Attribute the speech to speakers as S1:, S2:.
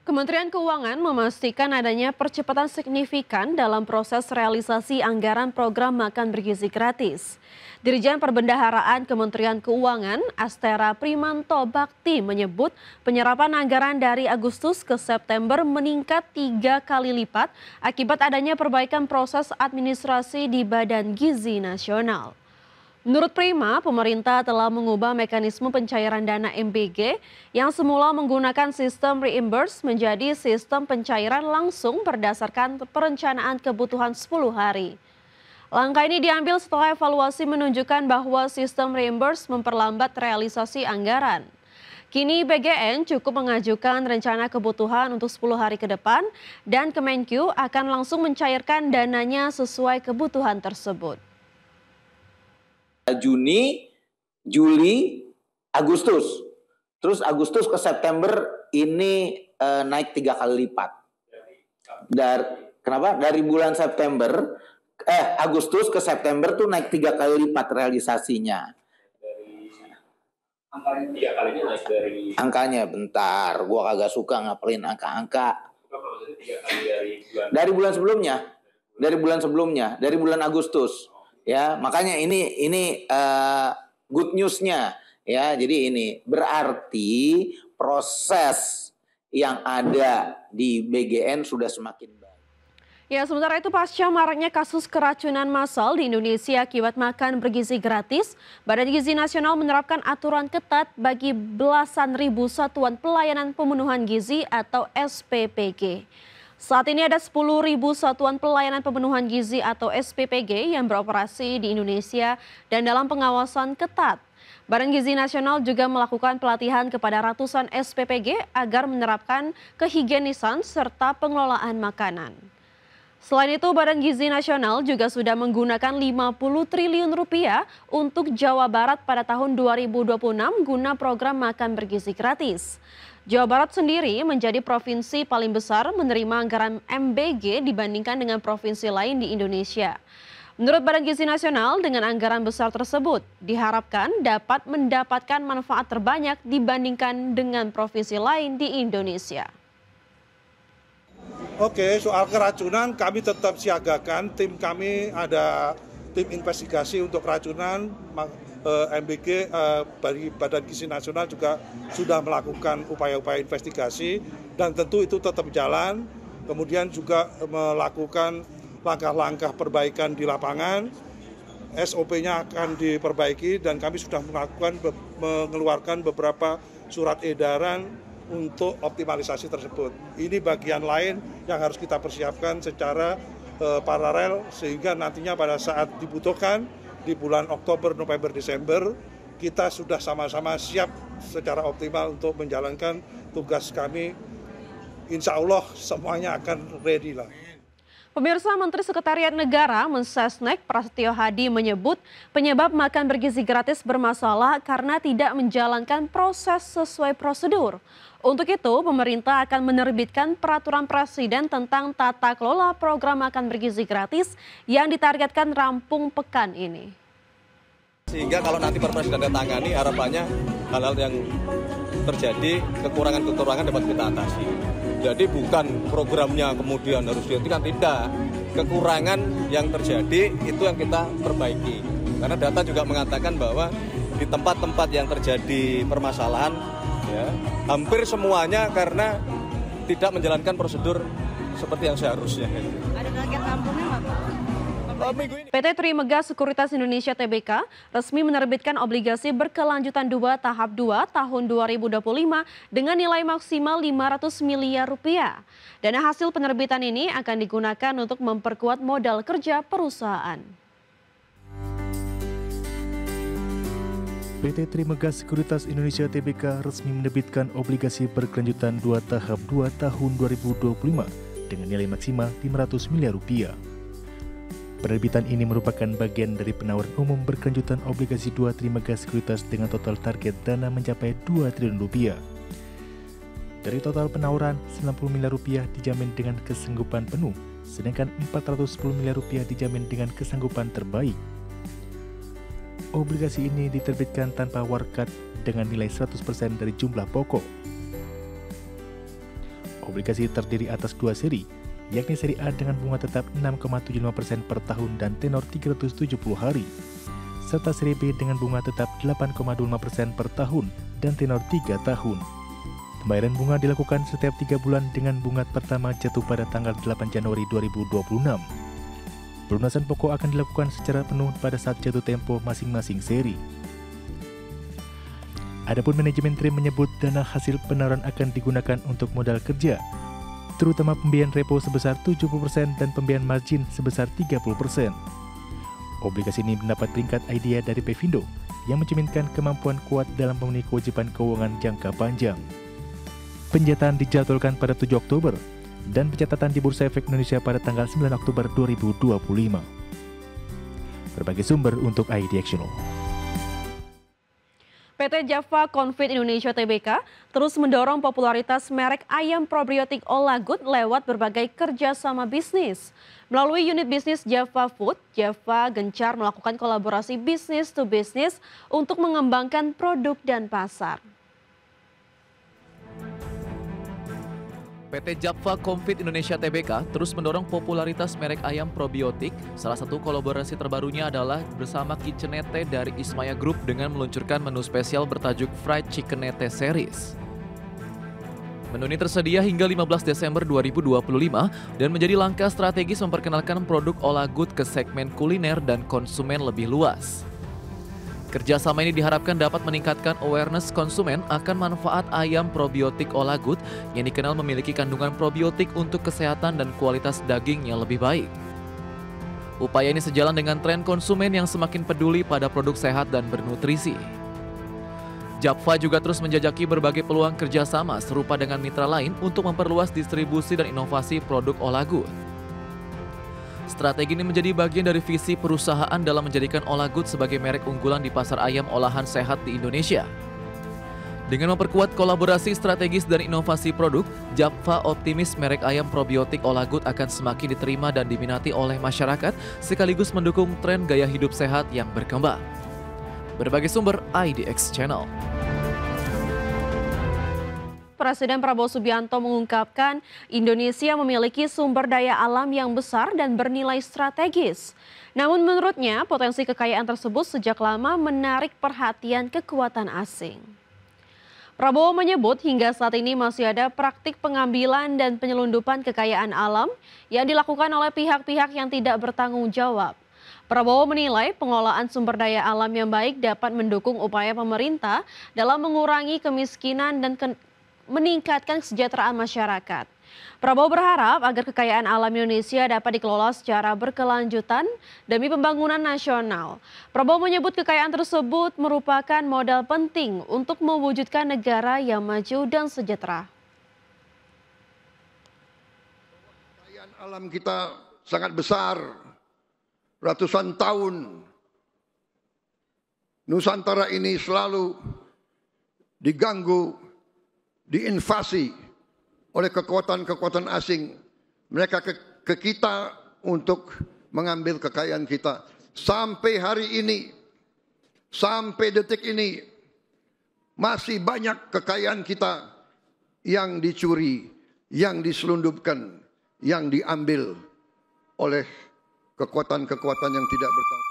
S1: Kementerian Keuangan memastikan adanya percepatan signifikan dalam proses realisasi anggaran program makan bergizi gratis. Dirjen Perbendaharaan Kementerian Keuangan, Astera Primanto Bakti menyebut penyerapan anggaran dari Agustus ke September meningkat 3 kali lipat akibat adanya perbaikan proses administrasi di Badan Gizi Nasional. Menurut Prima, pemerintah telah mengubah mekanisme pencairan dana MBG yang semula menggunakan sistem reimburse menjadi sistem pencairan langsung berdasarkan perencanaan kebutuhan 10 hari. Langkah ini diambil setelah evaluasi menunjukkan bahwa sistem reimburse memperlambat realisasi anggaran. Kini BGN cukup mengajukan rencana kebutuhan untuk 10 hari ke depan dan Kemenkyu akan langsung mencairkan dananya sesuai kebutuhan tersebut.
S2: Juni, Juli, Agustus. Terus Agustus ke September ini naik 3 kali lipat. Kenapa? Dari bulan September, Agustus ke September tuh naik 3 kali lipat realisasinya.
S3: Angkanya 3 kalinya naik dari...
S2: Angkanya bentar, gua kagak suka ngapelin angka-angka. Dari bulan sebelumnya. Dari bulan Agustus. Ya, makanya ini good newsnya ya. Jadi ini berarti proses yang ada di BGN sudah semakin baik.
S1: Ya, sementara itu pasca maraknya kasus keracunan massal di Indonesia akibat makan bergizi gratis, Badan Gizi Nasional menerapkan aturan ketat bagi belasan ribu satuan pelayanan pemenuhan gizi atau SPPG. Saat ini ada 10.000 satuan pelayanan pemenuhan gizi atau SPPG yang beroperasi di Indonesia dan dalam pengawasan ketat. Badan Gizi Nasional juga melakukan pelatihan kepada ratusan SPPG agar menerapkan kehigienisan serta pengelolaan makanan. Selain itu, Badan Gizi Nasional juga sudah menggunakan 50 triliun rupiah untuk Jawa Barat pada tahun 2026 guna program makan bergizi gratis. Jawa Barat sendiri menjadi provinsi paling besar menerima anggaran MBG dibandingkan dengan provinsi lain di Indonesia. Menurut Badan Gizi Nasional, dengan anggaran besar tersebut diharapkan dapat mendapatkan manfaat terbanyak dibandingkan dengan provinsi lain di Indonesia.
S4: Oke, soal keracunan kami tetap siagakan. Tim kami ada tim investigasi untuk keracunan. MBG dari Badan Gizi Nasional juga sudah melakukan upaya-upaya investigasi dan tentu itu tetap jalan. Kemudian juga melakukan langkah-langkah perbaikan di lapangan. SOP-nya akan diperbaiki dan kami sudah mengeluarkan beberapa surat edaran untuk optimalisasi tersebut. Ini bagian lain yang harus kita persiapkan secara paralel sehingga nantinya pada saat dibutuhkan di bulan Oktober, November, Desember kita sudah sama-sama siap secara optimal untuk menjalankan tugas kami. Insya Allah semuanya akan ready lah.
S1: Pemirsa, Menteri Sekretariat Negara Mensesnek Prasetyo Hadi menyebut penyebab makan bergizi gratis bermasalah karena tidak menjalankan proses sesuai prosedur. Untuk itu, pemerintah akan menerbitkan peraturan presiden tentang tata kelola program makan bergizi gratis yang ditargetkan rampung pekan ini.
S5: Sehingga kalau nanti Perpres sudah ditangani, harapannya hal-hal yang terjadi, kekurangan-kekurangan dapat kita atasi. Jadi bukan programnya kemudian harus dihentikan, tidak. Kekurangan yang terjadi itu yang kita perbaiki. Karena data juga mengatakan bahwa di tempat-tempat yang terjadi permasalahan, ya, hampir semuanya karena tidak menjalankan prosedur seperti yang seharusnya.
S1: Ada target rampungnya nggak, Pak? PT Trimegah Sekuritas Indonesia Tbk resmi menerbitkan obligasi berkelanjutan 2 tahap 2 tahun 2025 dengan nilai maksimal 500 miliar rupiah. Dana hasil penerbitan ini akan digunakan untuk memperkuat modal kerja perusahaan.
S6: PT Trimegah Sekuritas Indonesia Tbk resmi menerbitkan obligasi berkelanjutan 2 tahap 2 tahun 2025 dengan nilai maksimal 500 miliar rupiah. Penerbitan ini merupakan bagian dari penawaran umum berkelanjutan obligasi 2 Trimegah Sekuritas dengan total target dana mencapai 2 triliun rupiah. Dari total penawaran, 90 miliar rupiah dijamin dengan kesanggupan penuh, sedangkan 410 miliar rupiah dijamin dengan kesanggupan terbaik. Obligasi ini diterbitkan tanpa warkat dengan nilai 100% dari jumlah pokok. Obligasi terdiri atas 2 seri, yakni seri A dengan bunga tetap 6,75% per tahun dan tenor 370 hari, serta seri B dengan bunga tetap 8,25% per tahun dan tenor 3 tahun. Pembayaran bunga dilakukan setiap 3 bulan dengan bunga pertama jatuh pada tanggal 8 Januari 2026. Pelunasan pokok akan dilakukan secara penuh pada saat jatuh tempo masing-masing seri. Adapun manajemen TRIM menyebut dana hasil penawaran akan digunakan untuk modal kerja, terutama pembiayaan repo sebesar 70% dan pembiayaan margin sebesar 30%. Obligasi ini mendapat peringkat idea dari Pevindo yang mencerminkan kemampuan kuat dalam memenuhi kewajiban keuangan jangka panjang. Penjatahan dijadwalkan pada 7 Oktober dan pencatatan di Bursa Efek Indonesia pada tanggal 9 Oktober 2025. Berbagai sumber untuk iDirectional.
S1: PT Java Confit Indonesia Tbk terus mendorong popularitas merek ayam probiotik Olagood lewat berbagai kerjasama bisnis. Melalui unit bisnis Java Food, Java gencar melakukan kolaborasi bisnis to bisnis untuk mengembangkan produk dan pasar.
S7: PT Java Confit Indonesia Tbk terus mendorong popularitas merek ayam probiotik. Salah satu kolaborasi terbarunya adalah bersama Kitchenette dari Ismaya Group dengan meluncurkan menu spesial bertajuk Fried Chickenette Series. Menu ini tersedia hingga 15 Desember 2025 dan menjadi langkah strategis memperkenalkan produk Olagood ke segmen kuliner dan konsumen lebih luas. Kerjasama ini diharapkan dapat meningkatkan awareness konsumen akan manfaat ayam probiotik Olagood yang dikenal memiliki kandungan probiotik untuk kesehatan dan kualitas daging yang lebih baik. Upaya ini sejalan dengan tren konsumen yang semakin peduli pada produk sehat dan bernutrisi. Java juga terus menjajaki berbagai peluang kerjasama serupa dengan mitra lain untuk memperluas distribusi dan inovasi produk Olagood. Strategi ini menjadi bagian dari visi perusahaan dalam menjadikan Olagood sebagai merek unggulan di pasar ayam olahan sehat di Indonesia. Dengan memperkuat kolaborasi strategis dan inovasi produk, Java optimis merek ayam probiotik Olagood akan semakin diterima dan diminati oleh masyarakat, sekaligus mendukung tren gaya hidup sehat yang berkembang. Berbagai sumber IDX Channel.
S1: Presiden Prabowo Subianto mengungkapkan Indonesia memiliki sumber daya alam yang besar dan bernilai strategis. Namun menurutnya potensi kekayaan tersebut sejak lama menarik perhatian kekuatan asing. Prabowo menyebut hingga saat ini masih ada praktik pengambilan dan penyelundupan kekayaan alam yang dilakukan oleh pihak-pihak yang tidak bertanggung jawab. Prabowo menilai pengelolaan sumber daya alam yang baik dapat mendukung upaya pemerintah dalam mengurangi kemiskinan dan meningkatkan kesejahteraan masyarakat. Prabowo berharap agar kekayaan alam Indonesia dapat dikelola secara berkelanjutan demi pembangunan nasional. Prabowo menyebut kekayaan tersebut merupakan modal penting untuk mewujudkan negara yang maju dan sejahtera.
S8: Kekayaan alam kita sangat besar, ratusan tahun. Nusantara ini selalu diganggu, diinvasi oleh kekuatan-kekuatan asing. Mereka ke kita untuk mengambil kekayaan kita. Sampai hari ini, sampai detik ini, masih banyak kekayaan kita yang dicuri, yang diselundupkan, yang diambil oleh kekuatan-kekuatan yang tidak bertanggung jawab.